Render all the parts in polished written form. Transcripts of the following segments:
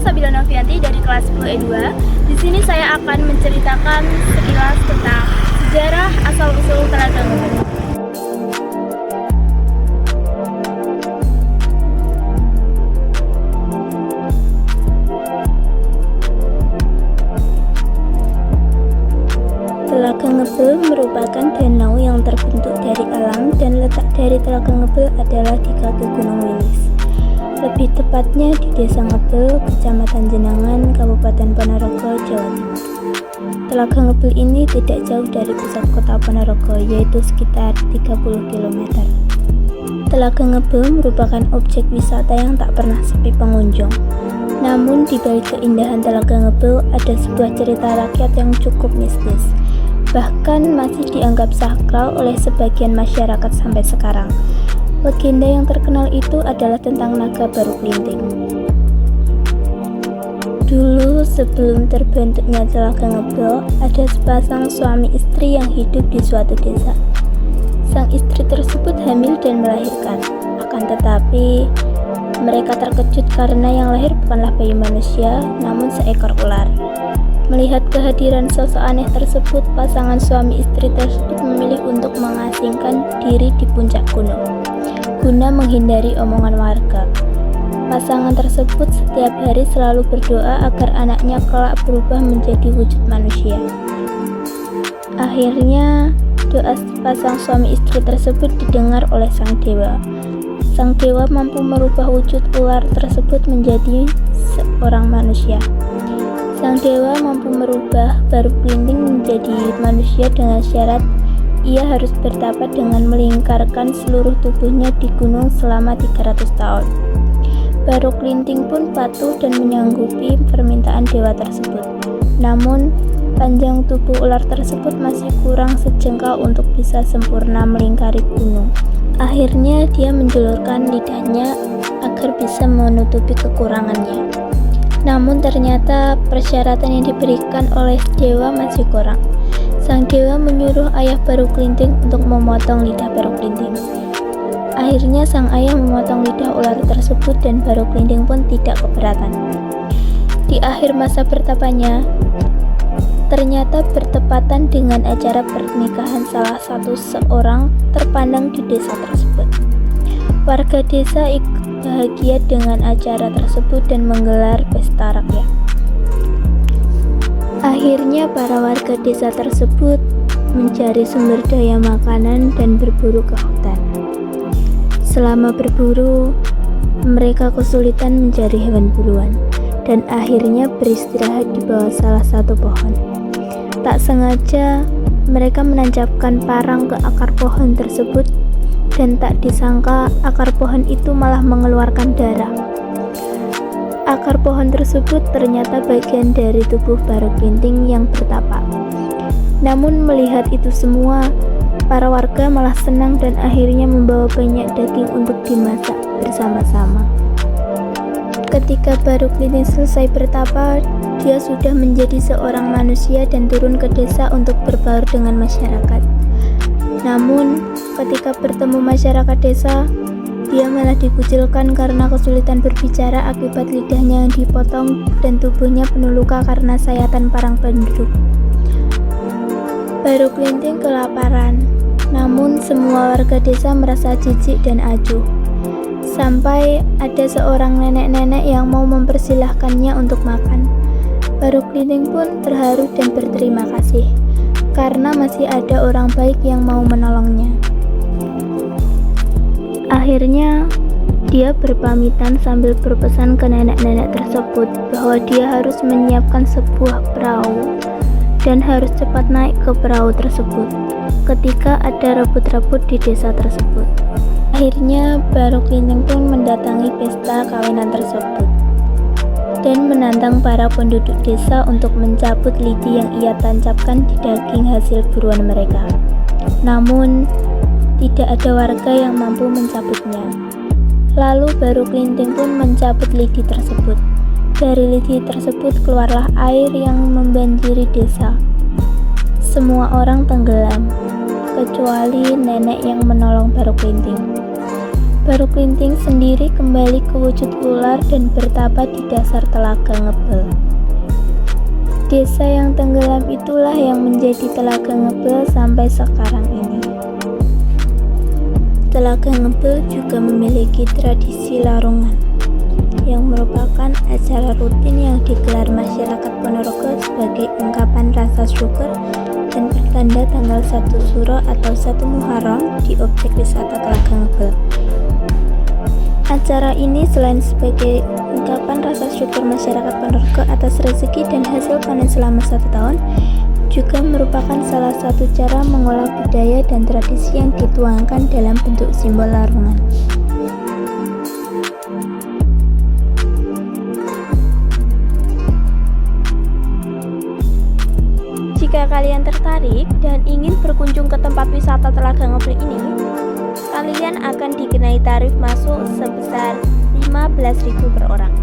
Sabila Novianti dari kelas 10 E2. Di sini saya akan menceritakan sekilas tentang sejarah asal-usul Telaga Ngebel. Telaga Ngebel merupakan danau yang terbentuk dari alam dan letak dari Telaga Ngebel adalah di kaki Gunung Wilis. Lebih tepatnya di Desa Ngebel, Kecamatan Jenangan, Kabupaten Ponorogo, Jawa Timur. Telaga Ngebel ini tidak jauh dari pusat kota Ponorogo, yaitu sekitar 30 km. Telaga Ngebel merupakan objek wisata yang tak pernah sepi pengunjung. Namun di balik keindahan Telaga Ngebel ada sebuah cerita rakyat yang cukup mistis. Bahkan masih dianggap sakral oleh sebagian masyarakat sampai sekarang. Legenda yang terkenal itu adalah tentang naga baru kelinting. Dulu sebelum terbentuknya Telaga Ngebel, ada sepasang suami istri yang hidup di suatu desa. Sang istri tersebut hamil dan melahirkan. Akan tetapi, mereka terkejut karena yang lahir bukanlah bayi manusia, namun seekor ular. Melihat kehadiran sosok aneh tersebut, pasangan suami istri tersebut memilih untuk mengasingkan diri di puncak gunung guna menghindari omongan warga. Pasangan tersebut setiap hari selalu berdoa agar anaknya kelak berubah menjadi wujud manusia. Akhirnya, doa sepasang suami istri tersebut didengar oleh sang dewa. Sang dewa mampu merubah wujud ular tersebut menjadi seorang manusia. Sang dewa mampu merubah baru kelinting menjadi manusia dengan syarat ia harus bertapa dengan melingkarkan seluruh tubuhnya di gunung selama 300 tahun. Baru kelinting pun patuh dan menyanggupi permintaan dewa tersebut. Namun, panjang tubuh ular tersebut masih kurang sejengkal untuk bisa sempurna melingkari gunung. Akhirnya dia menjulurkan lidahnya agar bisa menutupi kekurangannya. Namun ternyata persyaratan yang diberikan oleh dewa masih kurang. Sang dewa menyuruh ayah baru kelinting untuk memotong lidah baru kelinting. Akhirnya sang ayah memotong lidah ular tersebut dan baru kelinting pun tidak keberatan. Di akhir masa bertapanya, ternyata bertepatan dengan acara pernikahan salah satu seorang terpandang di desa tersebut. Warga desa ikut bahagia dengan acara tersebut dan menggelar pesta rakyat. Akhirnya para warga desa tersebut mencari sumber daya makanan dan berburu ke hutan. Selama berburu, mereka kesulitan mencari hewan buruan dan akhirnya beristirahat di bawah salah satu pohon. Tak sengaja, mereka menancapkan parang ke akar pohon tersebut dan tak disangka akar pohon itu malah mengeluarkan darah. Akar pohon tersebut ternyata bagian dari tubuh baru kelinting yang bertapa. Namun melihat itu semua, para warga malah senang dan akhirnya membawa banyak daging untuk dimasak bersama-sama. Ketika baru kelinting selesai bertapa, dia sudah menjadi seorang manusia dan turun ke desa untuk berbaur dengan masyarakat. Namun, ketika bertemu masyarakat desa, dia malah dikucilkan karena kesulitan berbicara akibat lidahnya yang dipotong dan tubuhnya penuh luka karena sayatan parang penduduk. Baru kelinting kelaparan, namun semua warga desa merasa jijik dan acuh. Sampai ada seorang nenek-nenek yang mau mempersilahkannya untuk makan. Baru kelinting pun terharu dan berterima kasih, karena masih ada orang baik yang mau menolongnya. Akhirnya, dia berpamitan sambil berpesan ke nenek-nenek tersebut bahwa dia harus menyiapkan sebuah perahu dan harus cepat naik ke perahu tersebut ketika ada rebut-rebut di desa tersebut. Akhirnya, baru kelinting pun mendatangi pesta kawinan tersebut dan menantang para penduduk desa untuk mencabut lidi yang ia tancapkan di daging hasil buruan mereka. Namun, tidak ada warga yang mampu mencabutnya. Lalu baru kelinting pun mencabut lidi tersebut. Dari lidi tersebut keluarlah air yang membanjiri desa. Semua orang tenggelam, kecuali nenek yang menolong baru kelinting. Baru Klinting sendiri kembali ke wujud ular dan bertapa di dasar Telaga Ngebel. Desa yang tenggelam itulah yang menjadi Telaga Ngebel sampai sekarang ini. Telaga Ngebel juga memiliki tradisi larungan, yang merupakan acara rutin yang digelar masyarakat Ponorogo sebagai ungkapan rasa syukur dan pertanda tanggal 1 Suro atau 1 Muharram di objek wisata Telaga Ngebel. Acara ini selain sebagai ungkapan rasa syukur masyarakat Ponorogo atas rezeki dan hasil panen selama 1 tahun, juga merupakan salah satu cara mengolah budaya dan tradisi yang dituangkan dalam bentuk simbol larungan. Jika kalian tertarik dan ingin berkunjung ke tempat wisata Telaga Ngebel ini, kalian akan dikenai tarif masuk sebesar 15.000 per orang.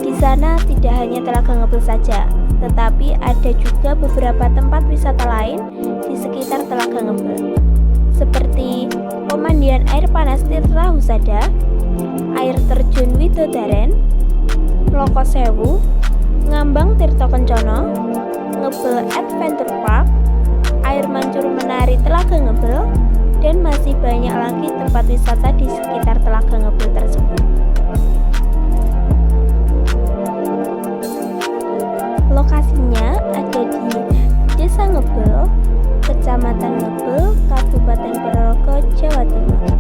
Di sana tidak hanya Telaga Ngebel saja, tetapi ada juga beberapa tempat wisata lain di sekitar Telaga Ngebel, seperti pemandian air panas Tirta Husada, air terjun Widodaren, Loko Sewu, Ngambang Tirta Kencono, Ngebel Adventure Park, air mancur menari Telaga Ngebel, dan masih banyak lagi tempat wisata di sekitar Telaga Ngebel tersebut. Lokasinya ada di Desa Ngebel, Kecamatan Ngebel, Kabupaten Ponorogo, Jawa Timur.